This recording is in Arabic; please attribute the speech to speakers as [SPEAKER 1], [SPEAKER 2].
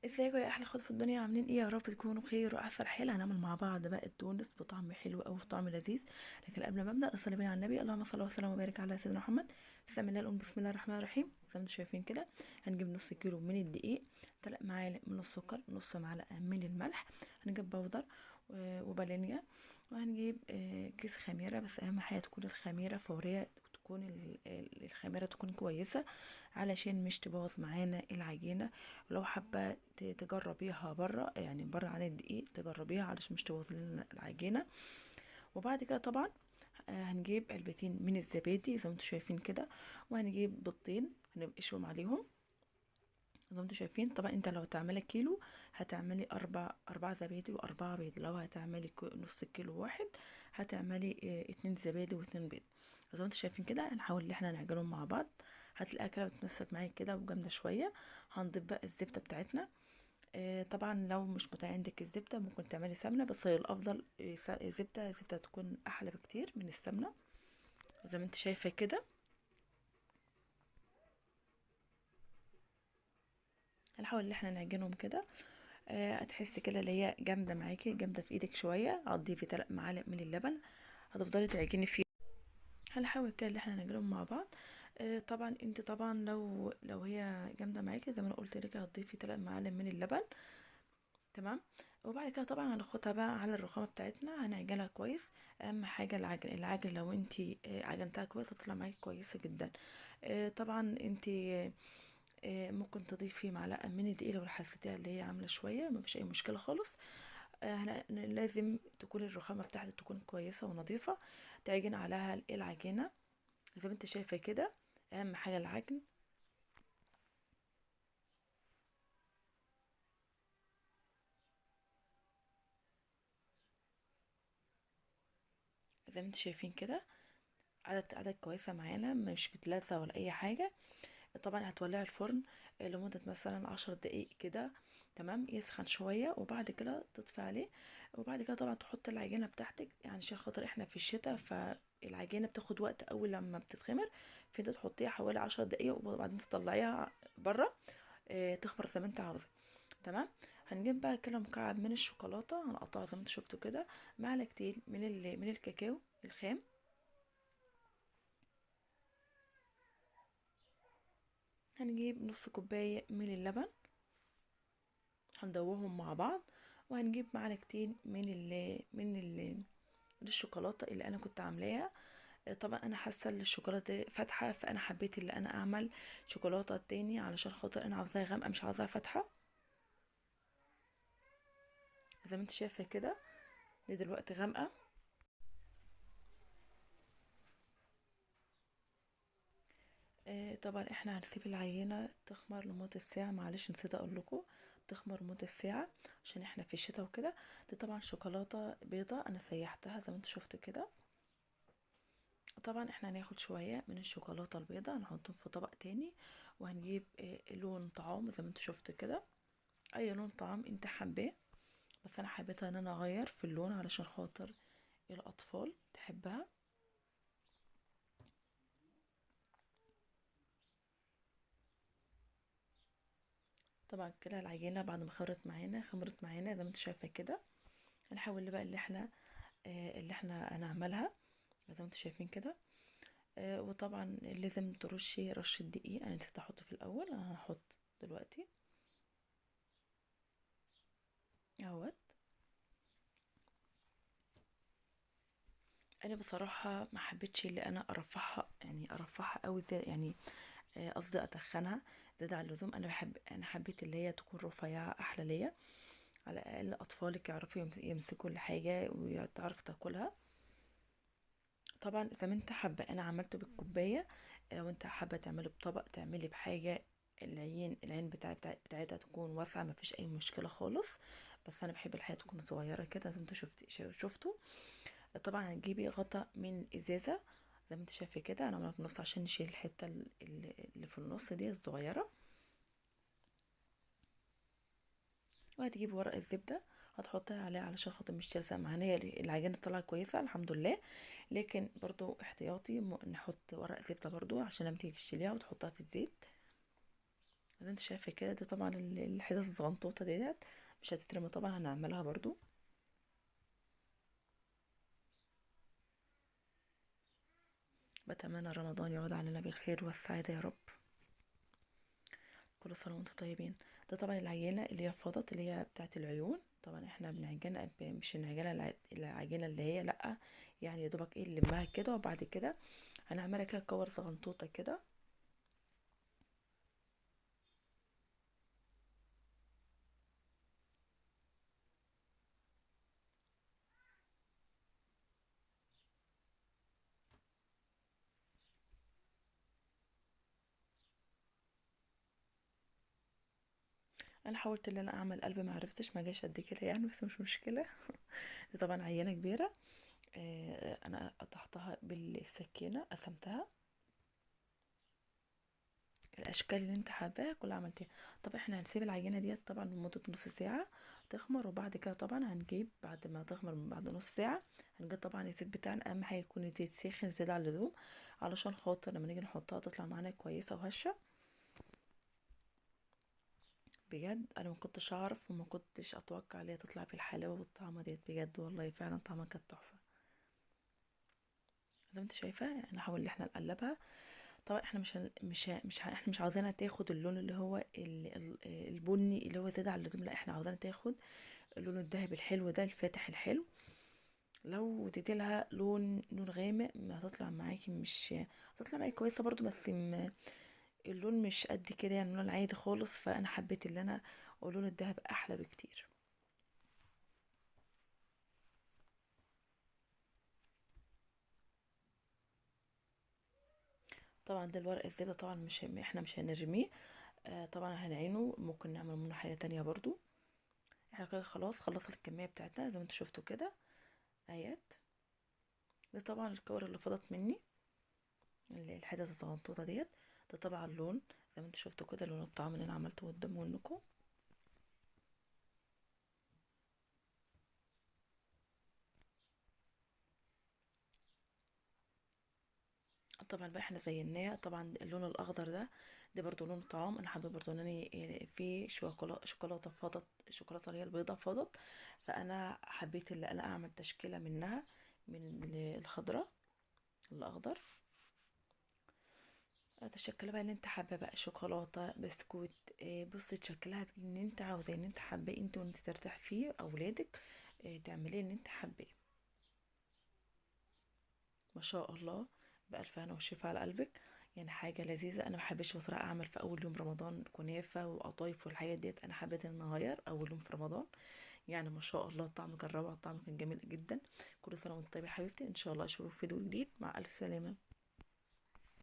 [SPEAKER 1] ازيكم يا احلى اخوات في الدنيا؟ عاملين ايه؟ يا رب تكونوا بخير واحسن حال. هنعمل مع بعض بقى التونس بطعم حلو او طعم لذيذ. لكن قبل ما ابدا اصلي بينا على النبي. اللهم صل وسلم وبارك على سيدنا محمد. بسم الله نقول بسم الله الرحمن الرحيم. زي ما انتم شايفين كده، هنجيب نص كيلو من الدقيق، 3 معالق من السكر، نص معلقه من الملح، هنجيب بودر وفانيليا، وهنجيب كيس خميره. بس اهم حاجه تكون الخميره فوريه، تكون الخميره تكون كويسه علشان مش تبوظ معانا العجينه. ولو حابه تجربيها بره، يعني بره عن الدقيق، تجربيها علشان مش تبوظ لنا العجينه. وبعد كده طبعا هنجيب علبتين من الزبادي زي ما انتم شايفين كده، وهنجيب بيضتين هنقشهم عليهم زي ما انتم شايفين. طبعا انت لو هتعملي كيلو هتعملي اربع زبادي واربعة بيض. لو هتعملي نص كيلو واحد هتعملي 2 زبادي و2 بيض. زي ما انتم شايفين كده، هنحاول ان احنا نعجنهم مع بعض. هتلاقيها كده بتمسك معاك كده وجامده شويه. هنضيف بقى الزبده بتاعتنا. طبعا لو مش متاح عندك الزبده ممكن تعملي سمنه، بس الافضل زبده تكون احلى بكتير من السمنه زي ما انت شايفه كده. هنحاول ان احنا نعجنهم كده. هتحسي كده اللي هي جامده معاكي، جامده في ايدك شويه. هتضيفي 3 معالق من اللبن، هتفضلي تعجني فيه. هنحاول كده ان احنا نعجنهم مع بعض. طبعا انت طبعا لو هي جامده معاكي زي ما انا قلت لك هتضيفي 3 معالق من اللبن. تمام. وبعد كده طبعا هناخدها بقى على الرخامه بتاعتنا، هنعجنها كويس. اهم حاجه العجن لو انت عجنتها كويس هتطلع معاكي كويسه جدا. طبعا انت ممكن تضيفي معلقه من الدقيق لو حسيتيها اللي هي عامله شويه، مفيش اي مشكله خالص. لازم تكون الرخامه بتاعتك تكون كويسه ونظيفه. تعجن عليها العجينه زي ما انت شايفه كده. اهم حاجه العجن. زي ما انت شايفين كده، عدد كويسه معانا، مش بتلزق ولا اي حاجه. طبعا هتولعي الفرن لمدة مثلا 10 دقايق كده. تمام، يسخن شوية وبعد كده تطفي عليه. وبعد كده طبعا تحط العجينة بتاعتك، يعني عشان خاطر احنا في الشتاء فالعجينة بتاخد وقت اول لما بتتخمر. فانت تحطيها حوالي 10 دقايق وبعدين تطلعيها بره تخمر زي ما انت عاوزة. تمام. هنجيب بقى كده مكعب من الشوكولاتة، هنقطعه زي ما انت شفتوا كده. معلقتين من الكاكاو الخام. هنجيب نص كوباية من اللبن، هندوبهم مع بعض. وهنجيب معلقتين من الشوكولاته اللي انا كنت عاملاها. طبعا انا حاسه ان الشوكولاته فاتحه، فانا حبيت ان انا اعمل شوكولاته تاني علشان خاطر انا عاوزاها غامقه مش عاوزاها فاتحه زي ما انت شايفه كده. دي دلوقتي غامقه. طبعا احنا هنسيب العينه تخمر لمده ساعه. معلش نسيت اقول لكم، تخمر لمده ساعه عشان احنا في الشتاء وكده. دي طبعا شوكولاته بيضه انا سيحتها زي ما انت شفت كده. طبعا احنا هناخد شوية من الشوكولاتة البيضاء نحطهم في طبق تاني. وهنجيب لون طعام زي ما انتوا شفتوا كده، اي لون طعام انت حباه. بس انا حبيت ان انا اغير في اللون علشان خاطر الاطفال تحبها. طبعا كده العجينة بعد ما خمرت معانا زي ما انت شايفة كده. هنحاول بقى اللي احنا هنعملها زي ما انتوا شايفين كده. وطبعا لازم ترشي رشة دقيق، انا نسيت احطه في الاول، انا هحط دلوقتي اهوت. انا بصراحه ما حبيتش اللي انا ارفعها، يعني ارفعها قوي زي يعني قصدي اتخنها زيادة عن اللزوم. انا حبيت اللي هي تكون رفيعه احلى ليا، على الاقل اطفالك يعرفوا يمسكوا الحاجه وتعرف تاكلها. طبعا زي ما انت حابه، انا عملته بالكوبايه. لو انت حابه تعملي بطبق تعملي بحاجه، العين بتاعتها تكون واسعه، ما فيش اي مشكله خالص. بس انا بحب الحياه تكون صغيره كده زي ما انت شفتوا. طبعا هتجيبي غطا من ازازه زي ما انت شايفه كده. انا عامله في النص عشان نشيل الحته اللي في النص دي الصغيره. وهتجيبي ورق الزبده هتحطيها عليها علشان خاطر مش تلزق معانا. هي العجينه طلعت كويسه الحمد لله، لكن برضو احتياطي نحط ورق زبده برضو عشان لما تيجي تشيليها وتحطها في الزيت. زي ما انت شايفه كده. دي طبعا الحتت الزغنطوطه ديت مش هتترمي طبعا، هنعملها برضو. بتمنى رمضان يعود علينا بالخير والسعاده يا رب. كل سنه وانتم طيبين. ده طبعا العجينه اللي هي فضت، اللي هي بتاعت العيون. طبعا احنا بنعجنها مش العجينه العجينه اللي هي لا، يعني يا دوبك ايه نلمها كده، وبعد كده هنعملها كده كور صغنطوطه كده. انا حاولت ان انا اعمل قلب، ما عرفتش، ما جاش قد كده يعني، بس مش مشكله. دي طبعا عينه كبيره. انا قطعتها بالسكينه، قسمتها الاشكال اللي انت حباها كلها عملتها. طب احنا هنسيب العجينه ديت طبعا لمده نص ساعه تخمر، وبعد كده طبعا هنجيب بعد ما تخمر من بعد نص ساعه، هنجيب طبعا الزيت بتاعنا. اهم حاجه يكون الزيت ساخن زيادة على اللزوم، علشان خاطر لما نيجي نحطها تطلع معانا كويسه وهشه. بجد انا ما كنتش اعرف وما كنتش اتوقع ان هي تطلع بالحلاوه والطعمه ديت، بجد والله فعلا طعمها كانت تحفه. زي ما انت شايفه يعني نحاول ان احنا نقلبها. طبعا احنا احنا مش عاوزينها تاخد اللون اللي هو البني اللي هو زيادة على اللزوم، لا احنا عاوزينها تاخد اللون الذهبي الحلو ده الفاتح الحلو. لو اديتلها لون غامق ما هتطلع معاكي، مش هتطلع معاكي كويسه برضو، بس اللون مش قد كده يعني، اللون عادي خالص. فانا حبيت ان انا اللون الذهب احلى بكتير. طبعا ده الورق الزبده طبعا احنا مش هنرميه. طبعا هنعينه، ممكن نعمل منه حاجه تانية برضو. احنا كده خلاص خلصنا الكميه بتاعتنا زي ما انتوا شفتوا كده ايات. ده طبعا الكور اللي فضت مني، الحتت الزغنطوطه ديت. ده طبعا اللون زي ما انتوا شفتوا كده، لون الطعام اللي انا عملته قدام منكم. طبعا بقى احنا زيناه. طبعا اللون الاخضر ده برضو لون طعام. انا حابه برضو ان انا في شوكولاته فضت، شوكولاته اللي هي البيضه فضت، فانا حبيت ان انا اعمل تشكيله منها، من الخضره الاخضر. تشكلها بقى اللي انت حابه، بقى شوكولاته، بسكوت، بصي تشكلها اللي انت عاوزاه، اللي انت حابه انت وانت ترتاح فيه اولادك. تعمليه اللي انت حباه. ما شاء الله، بألف هنا وشفا على قلبك. يعني حاجة لذيذة. أنا محبش بصراحة أعمل في أول يوم رمضان كنافة وقطايف والحاجات ديت، أنا حبيت إن أغير أول يوم في رمضان. يعني ما شاء الله الطعم كان روعة، الطعم كان جميل جدا. كل سنة وأنت طيبة يا حبيبتي، إن شاء الله أشوفك في فيديو جديد، مع ألف سلامة.